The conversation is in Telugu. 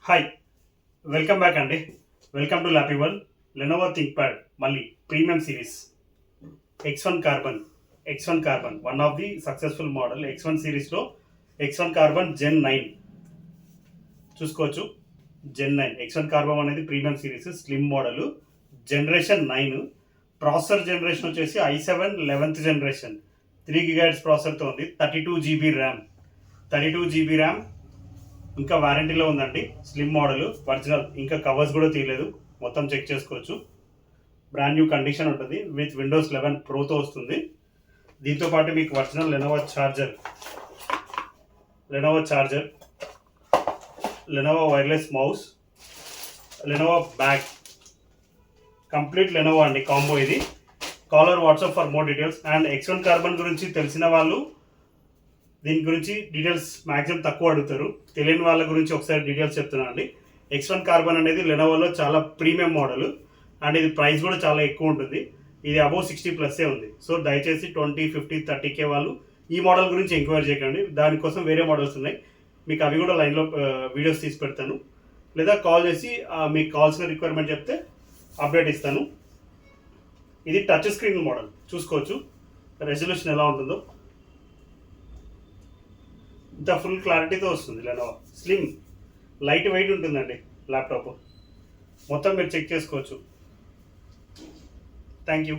హాయ్, వెల్కమ్ బ్యాక్ అండి. Welcome to lappy world. Lenovo ThinkPad మళ్ళీ premium series X one carbon one of the successful model. X1 సిరీస్లో ఎక్స్1 కార్బన్ జెన్ 9 చూసుకోవచ్చు. జెన్ 9 ఎక్స్1 కార్బన్ అనేది premium series, slim model, generation 9. Processor generation వచ్చేసి i7 11th జనరేషన్, 3 GHz ప్రాసెసర్తో ఉంది. 32 GB ర్యామ్, ఇంకా వారంటీలో ఉందండి. స్లిమ్ మోడల్, ఒరిజినల్, ఇంకా కవర్స్ కూడా తీయలేదు, మొత్తం చెక్ చేసుకోవచ్చు. బ్రాండ్ న్యూ కండిషన్ ఉంటుంది. విత్ విండోస్ 11 ప్రోతో వస్తుంది. దీంతో పాటు మీకు original Lenovo charger, Lenovo wireless mouse, Lenovo bag, complete Lenovo అండి కాంబో ఇది. Call or WhatsApp for more details. And X1 carbon గురించి తెలిసిన వాళ్ళు దీని గురించి డీటెయిల్స్ మ్యాక్సిమం తక్కువ అడుగుతారు. తెలియని వాళ్ళ గురించి ఒకసారి డీటెయిల్స్ చెప్తున్నాను అండి. ఎక్స్1 కార్బన్ అనేది లెనోవోలో చాలా ప్రీమియం మోడల్ అండ్ ఇది ప్రైస్ కూడా చాలా ఎక్కువ ఉంటుంది. ఇది అబౌవ్ 60+ ఉంది. సో దయచేసి 20, 50, 30K వాళ్ళు ఈ మోడల్ గురించి ఎంక్వైరీ చేయకండి. దానికోసం వేరే మోడల్స్ ఉన్నాయి, మీకు అవి కూడా లైన్లో వీడియోస్ తీసి పెడతాను. లేదా కాల్ చేసి మీకు కావాల్సిన రిక్వైర్మెంట్ చెప్తే అప్డేట్ ఇస్తాను. ఇది టచ్ స్క్రీన్ మోడల్, చూసుకోవచ్చు రెజల్యూషన్ ఎలా ఉంటుందో. ఇంత ఫుల్ క్లారిటీతో వస్తుంది. లెనోవో స్లిమ్, లైట్ వెయిట్ ఉంటుందండి ల్యాప్టాప్. మొత్తం మీరు చెక్ చేసుకోవచ్చు. Thank you.